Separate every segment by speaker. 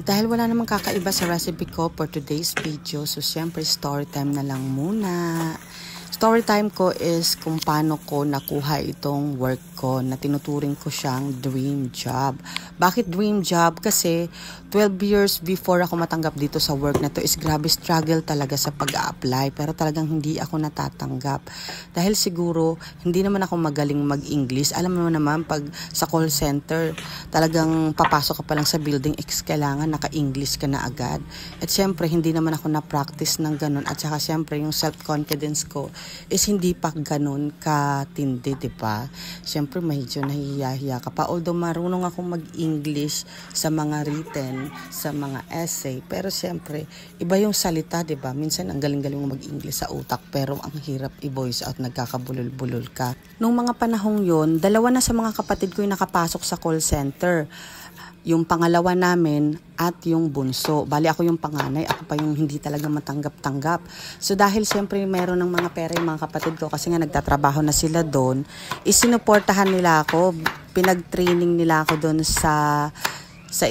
Speaker 1: Dahil wala namang kakaiba sa recipe ko for today's video, so syempre story time na lang muna. Story time ko is kung paano ko nakuha itong work ko na tinuturing ko siyang dream job. Bakit dream job? Kasi 12 years before ako matanggap dito sa work na to is grabe struggle talaga sa pag-a-apply. Pero talagang hindi ako natatanggap. Dahil siguro hindi naman ako magaling mag-English. Alam mo naman pag sa call center talagang papasok ka pa lang sa building, kailangan naka-English ka na agad. At syempre hindi naman ako na-practice ng ganun. At saka syempre yung self-confidence ko is hindi pa ganun katindi, diba? Siyempre, medyo nahihiya-hiya ka pa. Although marunong ako mag-English sa mga written, sa mga essay. Pero siyempre, iba yung salita, diba? Minsan, ang galing-galing mo mag-English sa utak. Pero ang hirap i-voice out, nagkakabulol-bulol ka. Nung mga panahong yun, dalawa na sa mga kapatid ko yung nakapasok sa call center. Yung pangalawa namin at yung bunso. Bali ako yung panganay, ako pa yung hindi talaga matanggap-tanggap. So dahil siyempre meron ng mga pera yung mga kapatid ko kasi nga nagtatrabaho na sila doon, isinuportahan nila ako, pinag-training nila ako doon sa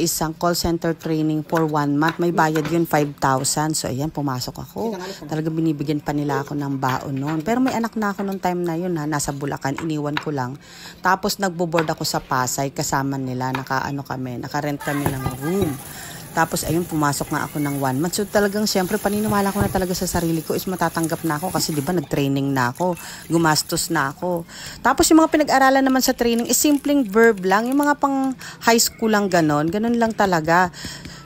Speaker 1: isang call center training for 1 month. May bayad yun, 5,000. So, ayan, pumasok ako. Talaga binibigyan pa nila ako ng baon noon. Pero may anak na ako noong time na yun, nasa Bulacan. Iniwan ko lang. Tapos, nagbo-board ako sa Pasay. Kasama nila. Nakarent kami ng room. Tapos, ayun, pumasok nga ako ng 1 month. So, talagang, siyempre, paniniwala ko na talaga sa sarili ko is matatanggap na ako kasi, di ba, nag-training na ako. Gumastos na ako. Tapos, yung mga pinag-aralan naman sa training is simpleng verb lang. Yung mga pang high school lang ganon. Ganon lang talaga.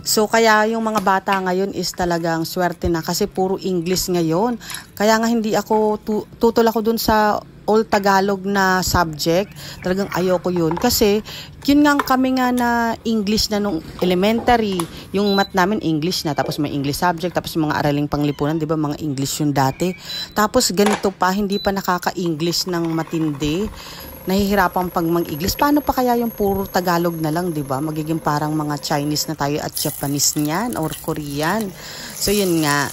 Speaker 1: So, kaya yung mga bata ngayon is talagang swerte na kasi puro English ngayon. Kaya nga hindi ako, tutol ako dun sa all Tagalog na subject. Talagang ayoko yun. Kasi, yun nga kami nga na English na nung elementary. Yung math namin English na. Tapos may English subject. Tapos mga araling panglipunan. Di ba mga English yun dati. Tapos ganito pa, hindi pa nakaka-English ng matindi. Nahihirapan pag mag-English. Paano pa kaya yung puro Tagalog na lang, di ba? Magiging parang mga Chinese na tayo at Japanese niyan or Korean. So, yun nga.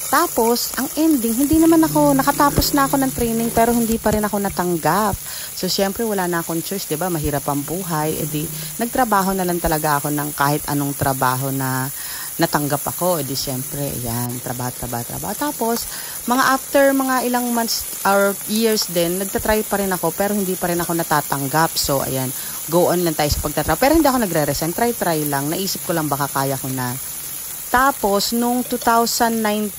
Speaker 1: Tapos, ang ending, hindi naman ako, nakatapos na ako ng training pero hindi pa rin ako natanggap. So, syempre, wala na akong choice, di ba? Mahirap ang buhay. E di, nagtrabaho na lang talaga ako ng kahit anong trabaho na natanggap ako. E di, syempre, ayan, trabaho. Tapos, after mga ilang months or years din, nagtatry pa rin ako pero hindi pa rin ako natatanggap. So, ayan, go on lang tayo sa pagtatrabaho. Pero hindi ako nagre-resign, try lang. Naisip ko lang baka kaya ko na. Tapos, nung 2019,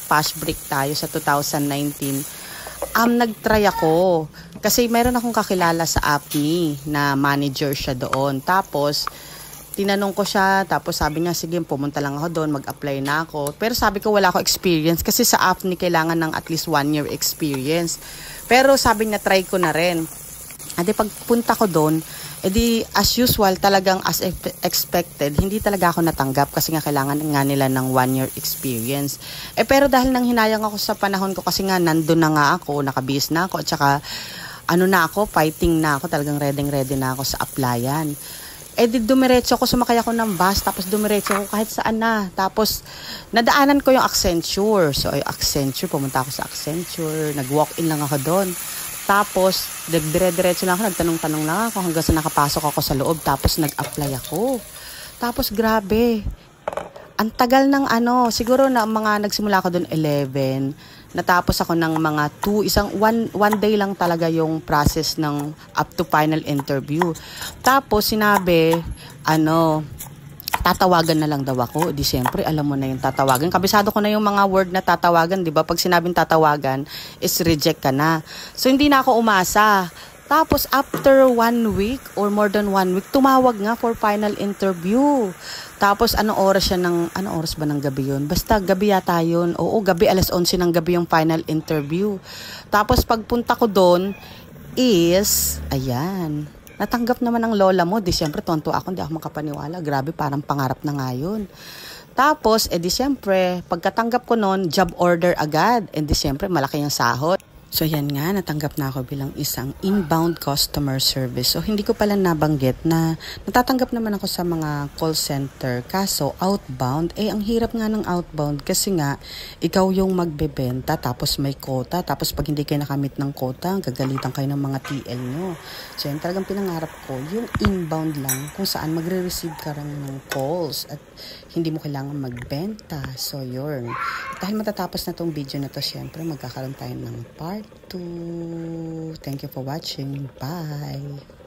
Speaker 1: past break tayo sa 2019, nag-try ako. Kasi meron akong kakilala sa APNI na manager siya doon. Tapos, tinanong ko siya, tapos sabi niya, sige, pumunta lang ako doon, mag-apply na ako. Pero sabi ko, wala ako experience kasi sa APNI kailangan ng at least 1 year experience. Pero sabi niya, try ko na rin. At pagpunta ko doon, edi as usual, talagang as expected, hindi talaga ako natanggap kasi nga kailangan nga nila ng 1 year experience. Pero dahil nang hinayang ako sa panahon ko kasi nga nandun na nga ako, nakabihis na ako, at saka fighting na ako, talagang ready na ako sa applyan. Dumiretso ako, sumakay ako ng bus, tapos dumiretso ako kahit saan na. Tapos, nadaanan ko yung Accenture. So, Accenture, pumunta ako sa Accenture, nag-walk-in lang ako doon. Tapos, dire-diretso lang ako, nagtanong-tanong lang ako hanggang sa nakapasok ako sa loob. Tapos, nag-apply ako. Tapos, grabe. Ang tagal ng siguro na mga nagsimula ako doon 11. Natapos ako ng mga 1 day lang talaga yung process ng up to final interview. Tapos, sinabi, tatawagan na lang daw ako. Di siyempre, alam mo na yung tatawagan. Kabisado ko na yung mga word na tatawagan, di ba? Pag sinabing tatawagan, is reject ka na. So, hindi na ako umasa. Tapos, after 1 week or more than 1 week, tumawag nga for final interview. Tapos, anong oras ba ng gabi yun? Basta, gabi yata yun. Oo, gabi, 11:00 ng gabi yung final interview. Tapos, pagpunta ko doon is, ayan, natanggap naman ng lola mo. Di siyempre, tonto ako, hindi ako makapaniwala. Grabe, parang pangarap na nga yun. Tapos, di siyempre, pagkatanggap ko noon, job order agad. Di siyempre, malaki yung sahod. So yan nga, natanggap na ako bilang isang inbound customer service. So hindi ko pala nabanggit na natatanggap naman ako sa mga call center. Kaso outbound, ang hirap nga ng outbound kasi nga ikaw yung magbebenta tapos may quota. Tapos pag hindi kayo nakamit ng quota, gagalitan kayo ng mga TL nyo. So yan talagang pinangarap ko, yung inbound lang kung saan magre-receive ka rin ng calls at hindi mo kailangan magbenta. So yun. Dahil matatapos na tong video na to, syempre magkakaroon tayo ng part 2. Thank you for watching. Bye!